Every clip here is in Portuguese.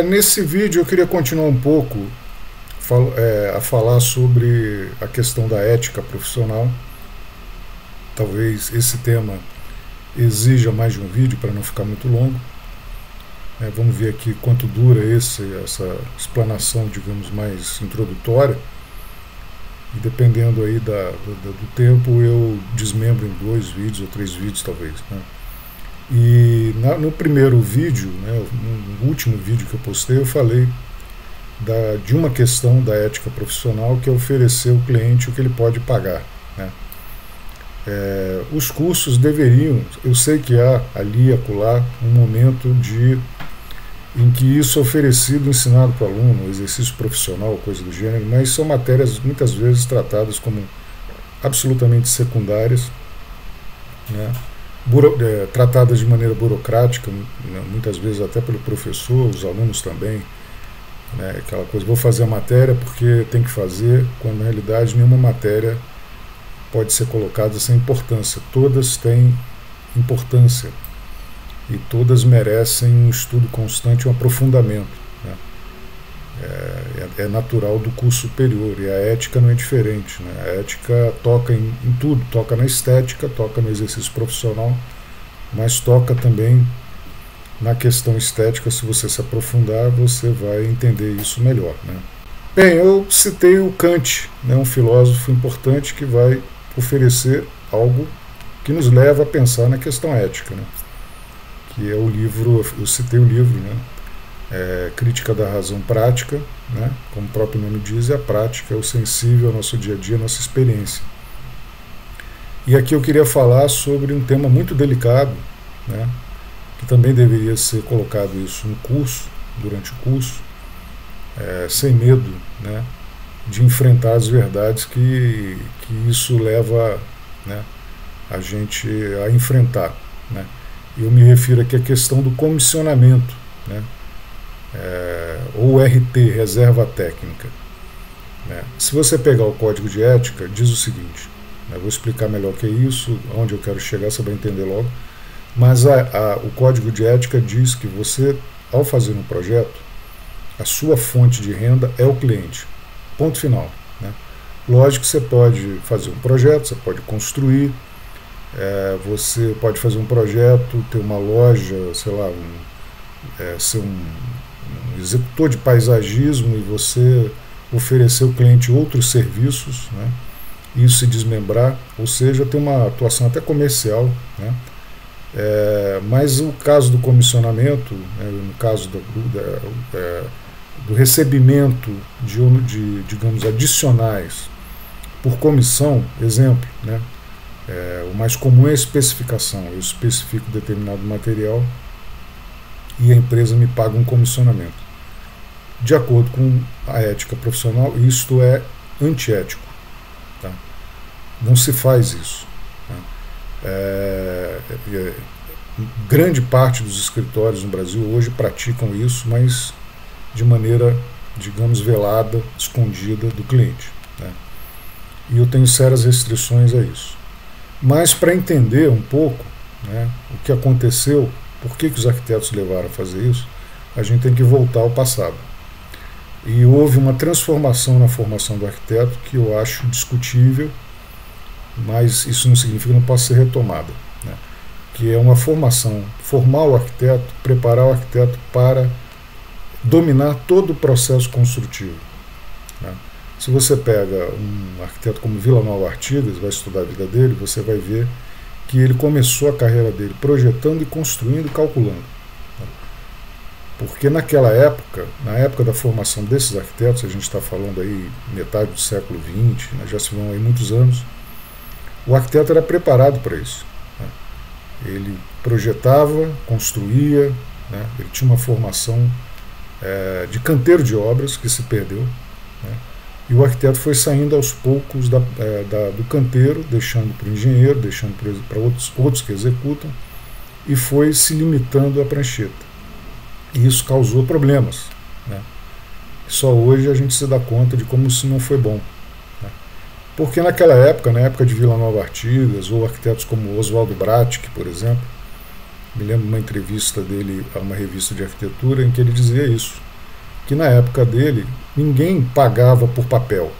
Nesse vídeo eu queria continuar um pouco a falar sobre a questão da ética profissional. Talvez esse tema exija mais de um vídeo para não ficar muito longo. Vamos ver aqui quanto dura essa explanação, digamos, mais introdutória. E dependendo aí do tempo, eu desmembro em 2 vídeos ou 3 vídeos talvez, né? E no primeiro vídeo, no último vídeo que eu postei, eu falei de uma questão da ética profissional, que é oferecer ao cliente o que ele pode pagar, né? Os cursos deveriam, eu sei que há ali e acolá um momento em que isso é oferecido, ensinado para o aluno, exercício profissional, coisa do gênero, mas são matérias muitas vezes tratadas como absolutamente secundárias, né? Tratadas de maneira burocrática, muitas vezes até pelo professor, os alunos também, né? Aquela coisa, vou fazer a matéria porque tem que fazer, quando na realidade nenhuma matéria pode ser colocada sem importância. Todas têm importância e todas merecem um estudo constante e um aprofundamento, né? É natural do curso superior, e a ética não é diferente, né? A ética toca em tudo, toca na estética, toca no exercício profissional, mas toca também na questão estética. Se você se aprofundar, você vai entender isso melhor, né? Bem, eu citei o Kant, né, um filósofo importante que vai oferecer algo que nos leva a pensar na questão ética, né? Que é o livro, eu citei o livro, né? Crítica da Razão Prática, né? Como o próprio nome diz, a prática é o sensível ao nosso dia a dia, à nossa experiência. E aqui eu queria falar sobre um tema muito delicado, né? Que também deveria ser colocado isso no curso, durante o curso, sem medo, né? De enfrentar as verdades que isso leva, né, a gente a enfrentar, né? Eu me refiro aqui à questão do comissionamento, né? Ou RT, reserva técnica, né? Se você pegar o código de ética, diz o seguinte, né? Vou explicar melhor o que é isso, onde eu quero chegar, você vai entender logo, mas o código de ética diz que você, ao fazer um projeto, a sua fonte de renda é o cliente, ponto final, né? Lógico que você pode fazer um projeto, você pode construir, você pode fazer um projeto, ter uma loja, sei lá, ser um executor de paisagismo e você oferecer ao cliente outros serviços, né? Isso se desmembrar, ou seja, ter uma atuação até comercial, né? Mas o caso do comissionamento, né, no caso do recebimento de, digamos, adicionais por comissão, exemplo, né? O mais comum é a especificação. Eu especifico determinado material e a empresa me paga um comissionamento. De acordo com a ética profissional, isto é antiético, tá? Não se faz isso, né? Grande parte dos escritórios no Brasil hoje praticam isso, mas de maneira, digamos, velada, escondida do cliente, né? E eu tenho sérias restrições a isso. Mas para entender um pouco, né, o que aconteceu, por que os arquitetos levaram a fazer isso, a gente tem que voltar ao passado. E houve uma transformação na formação do arquiteto que eu acho discutível, mas isso não significa que não possa ser retomada, né? Que é uma formação, formar o arquiteto, preparar o arquiteto para dominar todo o processo construtivo, né? Se você pega um arquiteto como Vila Nova Artigas, vai estudar a vida dele, você vai ver que ele começou a carreira dele projetando e construindo e calculando, né? Porque naquela época, na época da formação desses arquitetos, a gente está falando aí metade do século XX, né, já se vão aí muitos anos, o arquiteto era preparado para isso, né? Ele projetava, construía, né? Ele tinha uma formação de canteiro de obras que se perdeu, né? E o arquiteto foi saindo aos poucos do canteiro, deixando para o engenheiro, deixando para outros que executam, e foi se limitando à prancheta. E isso causou problemas, né? Só hoje a gente se dá conta de como isso não foi bom, né? Porque naquela época, na época de Vila Nova Artigas, ou arquitetos como Oswaldo Bratic, por exemplo, Me lembro de uma entrevista dele a uma revista de arquitetura em que ele dizia isso, que na época dele ninguém pagava por papel.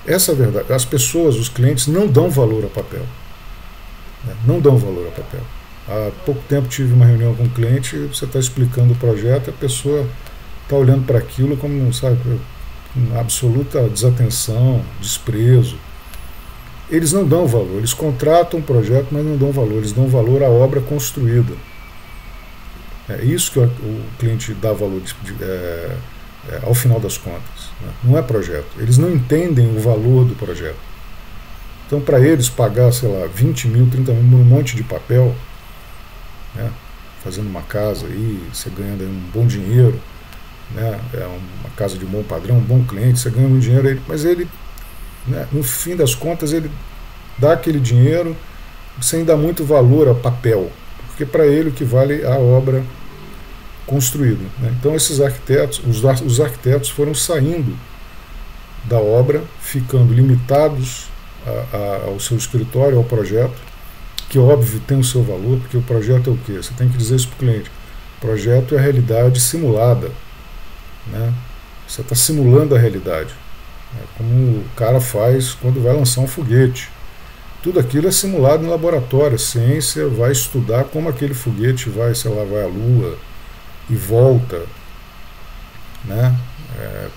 Essa é a verdade. As pessoas, os clientes, não dão valor a papel. Né? Não dão valor a papel. Há pouco tempo tive uma reunião com um cliente, você está explicando o projeto, a pessoa está olhando para aquilo como, sabe, com absoluta desatenção, desprezo. Eles não dão valor, eles contratam um projeto, mas não dão valor, eles dão valor à obra construída. É isso que o cliente dá valor ao final das contas. Né? Não é projeto. Eles não entendem o valor do projeto. Então, para eles pagar, sei lá, 20 mil, 30 mil, um monte de papel, né? Fazendo uma casa aí, você ganhando aí um bom dinheiro, né? É uma casa de bom padrão, um bom cliente, você ganha um dinheiro aí, mas ele, né, no fim das contas, ele dá aquele dinheiro sem dar muito valor a papel, porque para ele o que vale é a obra construída. Né? Então esses arquitetos, os arquitetos foram saindo da obra, ficando limitados ao seu escritório, ao projeto, que óbvio tem o seu valor, porque o projeto é o quê? Você tem que dizer isso para o cliente. O projeto é a realidade simulada. Né? Você está simulando a realidade. Né? Como o cara faz quando vai lançar um foguete. Tudo aquilo é simulado em laboratório. A ciência vai estudar como aquele foguete vai, sei lá, vai à Lua e volta. Né?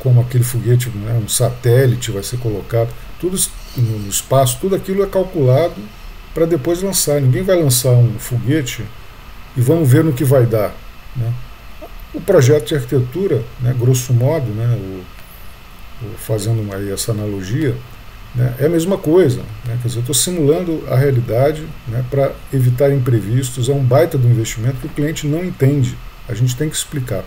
Como aquele foguete, né, um satélite vai ser colocado. Tudo no espaço, tudo aquilo é calculado para depois lançar. Ninguém vai lançar um foguete e vamos ver no que vai dar. Né? O projeto de arquitetura, né, grosso modo, né, fazendo aí essa analogia, né, é a mesma coisa. Né? Quer dizer, eu estou simulando a realidade, né, para evitar imprevistos. É um baita do investimento que o cliente não entende. A gente tem que explicar.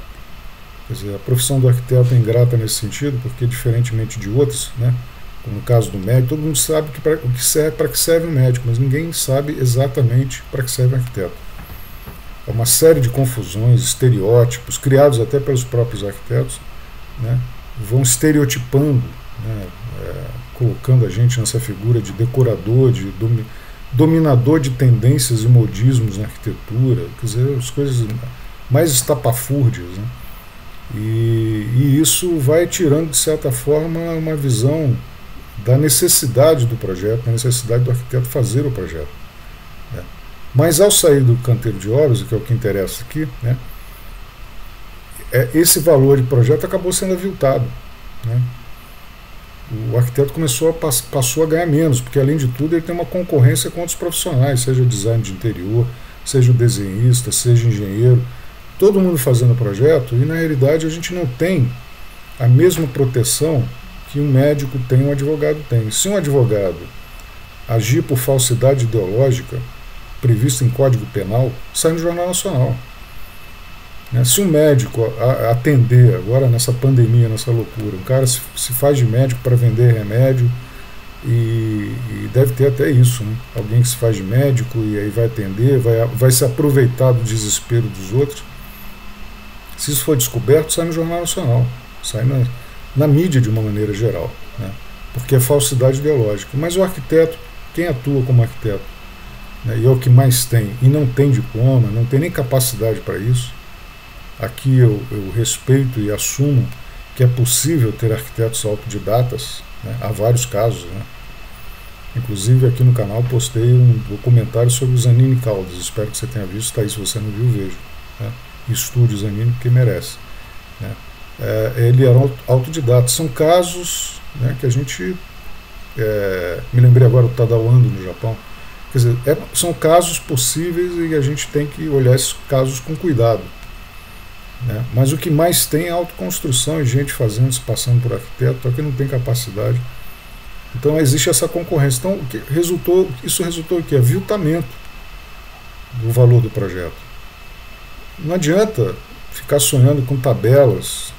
Quer dizer, a profissão do arquiteto é ingrata nesse sentido, porque diferentemente de outros, né, como no caso do médico, todo mundo sabe para que serve um médico, mas ninguém sabe exatamente para que serve um arquiteto. É uma série de confusões, estereótipos, criados até pelos próprios arquitetos, né, vão estereotipando, né, colocando a gente nessa figura de decorador, de dominador de tendências e modismos na arquitetura, quer dizer, as coisas mais estapafúrdias, né? E isso vai tirando, de certa forma, uma visão da necessidade do projeto, da necessidade do arquiteto fazer o projeto. Né? Mas ao sair do canteiro de obras, que é o que interessa aqui, né, esse valor de projeto acabou sendo aviltado. Né? O arquiteto passou a ganhar menos, porque além de tudo ele tem uma concorrência com outros profissionais, seja design de interior, seja o desenhista, seja engenheiro, todo mundo fazendo projeto, e na realidade a gente não tem a mesma proteção que um médico tem, um advogado tem. Se um advogado agir por falsidade ideológica, prevista em Código Penal, sai no Jornal Nacional. Se um médico atender, agora nessa pandemia, nessa loucura, um cara se faz de médico para vender remédio, e deve ter até isso, né? Alguém que se faz de médico e aí vai atender, vai se aproveitar do desespero dos outros. Se isso for descoberto, sai no Jornal Nacional, sai na mídia de uma maneira geral, né? Porque é falsidade ideológica. Mas o arquiteto, quem atua como arquiteto, né, e é o que mais tem, e não tem diploma, não tem nem capacidade para isso, aqui eu respeito e assumo que é possível ter arquitetos autodidatas, né? Há vários casos. Né? Inclusive aqui no canal postei um documentário sobre o Zanini Caldas, espero que você tenha visto, tá aí, se você não viu, veja. Né? Estude o Zanini porque merece. Né? Ele era autodidata. São casos, né, que a gente... me lembrei agora do Tadao Ando no Japão. Quer dizer, são casos possíveis e a gente tem que olhar esses casos com cuidado. Né? Mas o que mais tem é autoconstrução e gente fazendo, se passando por arquiteto, só que não tem capacidade. Então existe essa concorrência. Então isso resultou em quê? Aviltamento do valor do projeto. Não adianta ficar sonhando com tabelas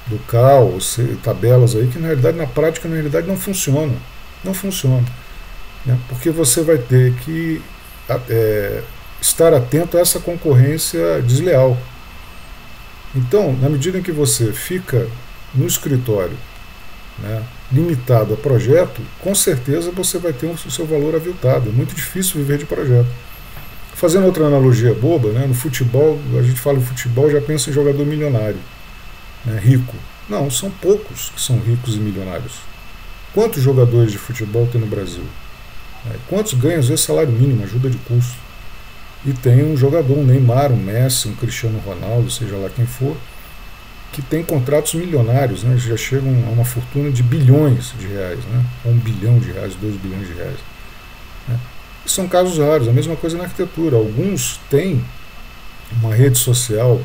do CAL, tabelas aí que na realidade, na prática, na realidade não funcionam. Não funciona. Né? Porque você vai ter que estar atento a essa concorrência desleal. Então, na medida em que você fica no escritório, né, limitado a projeto, com certeza você vai ter o seu valor aviltado. É muito difícil viver de projeto. Fazendo outra analogia boba, né, no futebol, a gente fala em futebol, já pensa em jogador milionário, né, rico. Não, são poucos que são ricos e milionários. Quantos jogadores de futebol tem no Brasil? Quantos ganham, às vezes, salário mínimo, ajuda de custo? E tem um jogador, um Neymar, um Messi, um Cristiano Ronaldo, seja lá quem for, que tem contratos milionários, né, já chegam a uma fortuna de bilhões de reais, né, 1 bilhão de reais, 2 bilhões de reais. Né. E são casos raros, a mesma coisa na arquitetura. Alguns têm uma rede social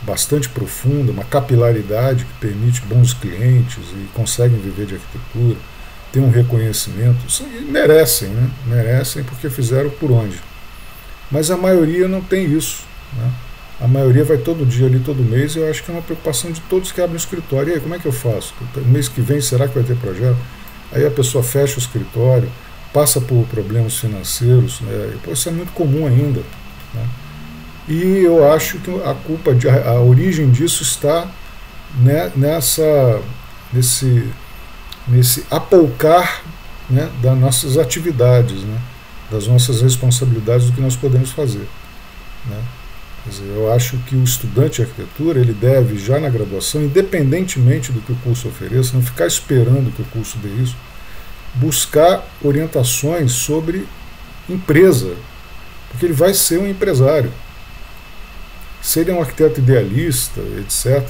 bastante profunda, uma capilaridade que permite bons clientes e conseguem viver de arquitetura, tem um reconhecimento, e merecem, né? Merecem porque fizeram por onde. Mas a maioria não tem isso, né? A maioria vai todo dia ali, todo mês, e eu acho que é uma preocupação de todos que abrem o escritório. E aí, como é que eu faço? No mês que vem, será que vai ter projeto? Aí a pessoa fecha o escritório, passa por problemas financeiros, né? Isso é muito comum ainda, né? E eu acho que a origem disso está, né, nesse apoucar, né, das nossas atividades, né, das nossas responsabilidades, do que nós podemos fazer, né. Quer dizer, eu acho que o estudante de arquitetura, ele deve, já na graduação, independentemente do que o curso ofereça, não ficar esperando que o curso dê isso, buscar orientações sobre empresa, porque ele vai ser um empresário. Se ele é um arquiteto idealista, etc.,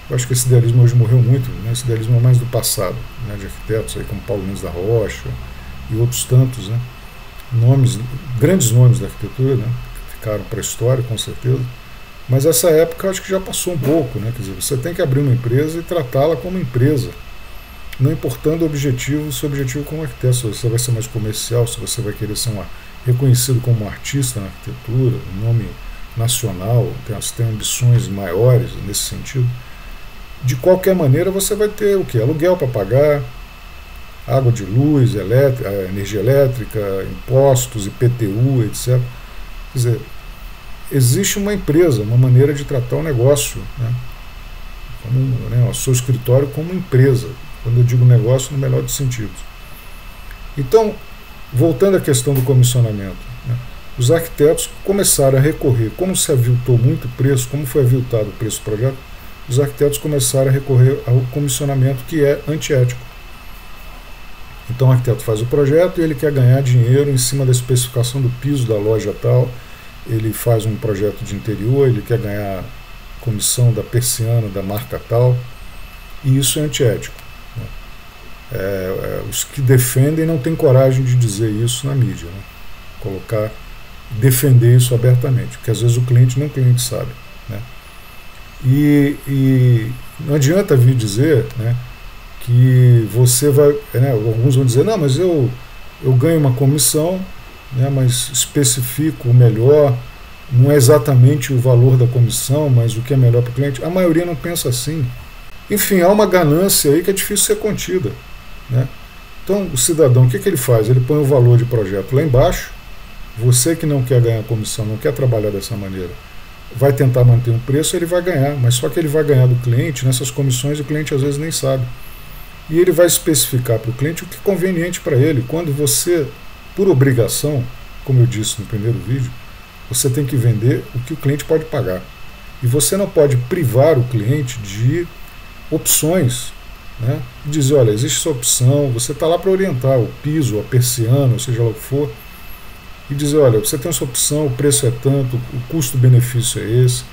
eu acho que esse idealismo hoje morreu muito, né? Esse idealismo é mais do passado, né? De arquitetos aí como Paulo Mendes da Rocha e outros tantos, né? Grandes nomes da arquitetura, né? Ficaram para a história, com certeza, mas essa época eu acho que já passou um pouco, né? Quer dizer, você tem que abrir uma empresa e tratá-la como empresa, não importando o seu objetivo como arquiteto, se você vai ser mais comercial, se você vai querer ser reconhecido como um artista na arquitetura, um nome nacional, tem ambições maiores nesse sentido. De qualquer maneira, você vai ter o quê? Aluguel para pagar, água de luz, energia elétrica, impostos, IPTU, etc. Quer dizer, existe uma empresa, uma maneira de tratar o negócio, né? O seu escritório como empresa, quando eu digo negócio, no melhor dos sentidos. Então, voltando à questão do comissionamento, né? Os arquitetos começaram a recorrer, como se aviltou muito o preço, como foi aviltado o preço do projeto, os arquitetos começaram a recorrer ao comissionamento, que é antiético. Então o arquiteto faz o projeto e ele quer ganhar dinheiro em cima da especificação do piso da loja tal, ele faz um projeto de interior, ele quer ganhar comissão da persiana da marca tal, e isso é antiético. Né? Os que defendem não têm coragem de dizer isso na mídia, né? Defender isso abertamente, porque às vezes o cliente sabe, né? E não adianta vir dizer, né, que você vai, né, alguns vão dizer, não, mas eu ganho uma comissão, né, mas especifico o melhor, não é exatamente o valor da comissão, mas o que é melhor para o cliente. A maioria não pensa assim. Enfim, há uma ganância aí que é difícil ser contida, né? Então o cidadão, o que ele faz? Ele põe o valor de projeto lá embaixo. Você que não quer ganhar comissão, não quer trabalhar dessa maneira, vai tentar manter um preço, ele vai ganhar, mas só que ele vai ganhar do cliente nessas comissões, o cliente às vezes nem sabe. E ele vai especificar para o cliente o que é conveniente para ele. Quando você, por obrigação, como eu disse no primeiro vídeo, você tem que vender o que o cliente pode pagar. E você não pode privar o cliente de opções, né? Dizer, olha, existe essa opção, você está lá para orientar o piso, a persiana, ou seja lá o que for, e dizer, olha, você tem essa opção, o preço é tanto, o custo-benefício é esse.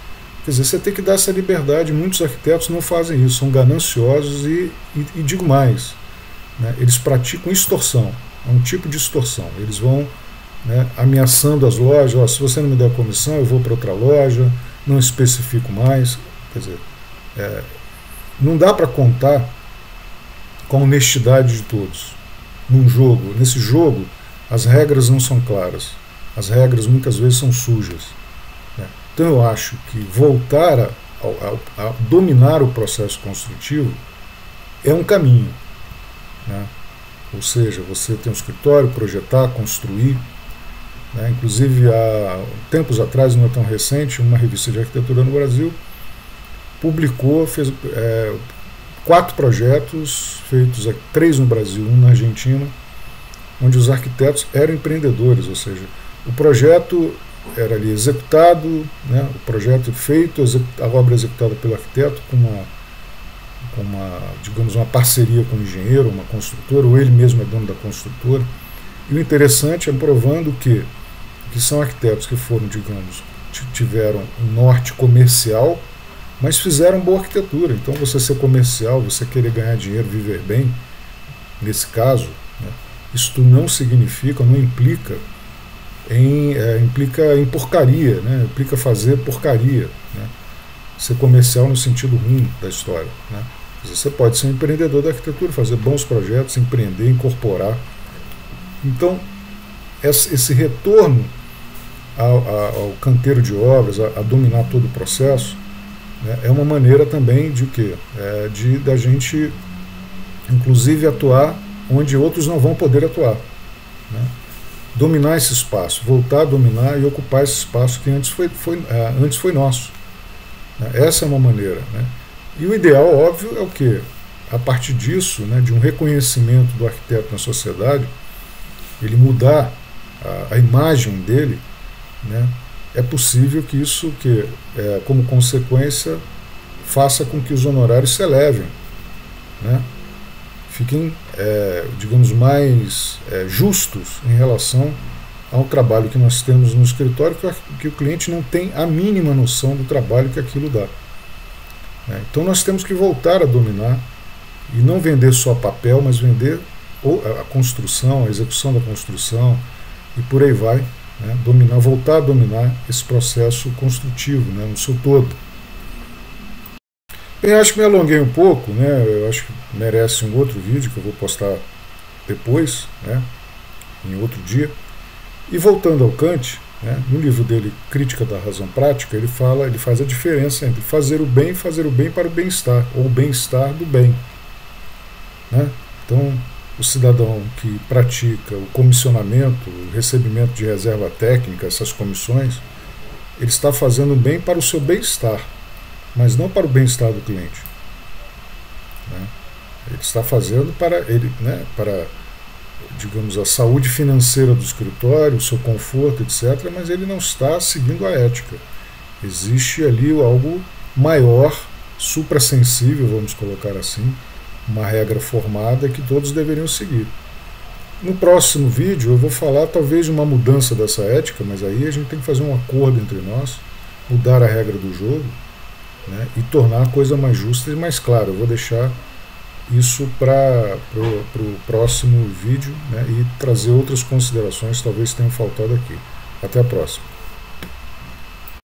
Quer dizer, você tem que dar essa liberdade. Muitos arquitetos não fazem isso, são gananciosos e digo mais, né, eles praticam extorsão, é um tipo de extorsão. Eles vão, né, ameaçando as lojas, ó, se você não me der a comissão, eu vou para outra loja, não especifico mais. Quer dizer, não dá para contar com a honestidade de todos. Nesse jogo, as regras não são claras, as regras muitas vezes são sujas, né? Então eu acho que voltar a dominar o processo construtivo é um caminho, né? Ou seja, você tem um escritório, projetar, construir, né? Inclusive há tempos atrás, não é tão recente, uma revista de arquitetura no Brasil publicou, fez 4 projetos feitos, 3 no Brasil, 1 na Argentina, onde os arquitetos eram empreendedores, ou seja, O projeto era ali executado, né, o projeto feito, a obra executada pelo arquiteto digamos, uma parceria com o engenheiro, uma construtora, ou ele mesmo é dono da construtora. E o interessante é provando que são arquitetos que foram, digamos, tiveram um norte comercial, mas fizeram boa arquitetura. Então, você ser comercial, você querer ganhar dinheiro, viver bem, nesse caso, né, isso não significa, não implica implica em porcaria, né, implica fazer porcaria, né, ser comercial no sentido ruim da história, né. Você pode ser um empreendedor da arquitetura, fazer bons projetos, empreender, incorporar. Então, esse retorno ao canteiro de obras, a dominar todo o processo, né, é uma maneira também de quê? Da gente, inclusive, atuar onde outros não vão poder atuar, né? Dominar esse espaço, voltar a dominar e ocupar esse espaço que antes foi nosso, né? Essa é uma maneira, né? E o ideal, óbvio, é o quê? A partir disso, né, de um reconhecimento do arquiteto na sociedade, ele mudar a imagem dele, né, é possível que isso, como consequência, faça com que os honorários se elevem, né, fiquem, digamos, mais justos em relação ao trabalho que nós temos no escritório, que o cliente não tem a mínima noção do trabalho que aquilo dá. Então nós temos que voltar a dominar e não vender só papel, mas vender a construção, a execução da construção e por aí vai, né? Voltar a dominar esse processo construtivo, né, no seu todo. Bem, acho que me alonguei um pouco, né? Eu acho que merece um outro vídeo que eu vou postar depois, né, em outro dia. E voltando ao Kant, né, no livro dele, Crítica da Razão Prática, ele faz a diferença entre fazer o bem para o bem-estar, ou o bem-estar do bem, né? Então, o cidadão que pratica o comissionamento, o recebimento de reserva técnica, essas comissões, ele está fazendo bem para o seu bem-estar, mas não para o bem-estar do cliente, né? Ele está fazendo para ele, né, para, digamos, a saúde financeira do escritório, o seu conforto, etc., mas ele não está seguindo a ética. Existe ali algo maior, suprassensível, vamos colocar assim, uma regra formada que todos deveriam seguir. No próximo vídeo eu vou falar talvez de uma mudança dessa ética, mas aí a gente tem que fazer um acordo entre nós, mudar a regra do jogo, né, e tornar a coisa mais justa e mais clara. Eu vou deixar isso para o próximo vídeo, né, e trazer outras considerações que talvez tenham faltado aqui. Até a próxima.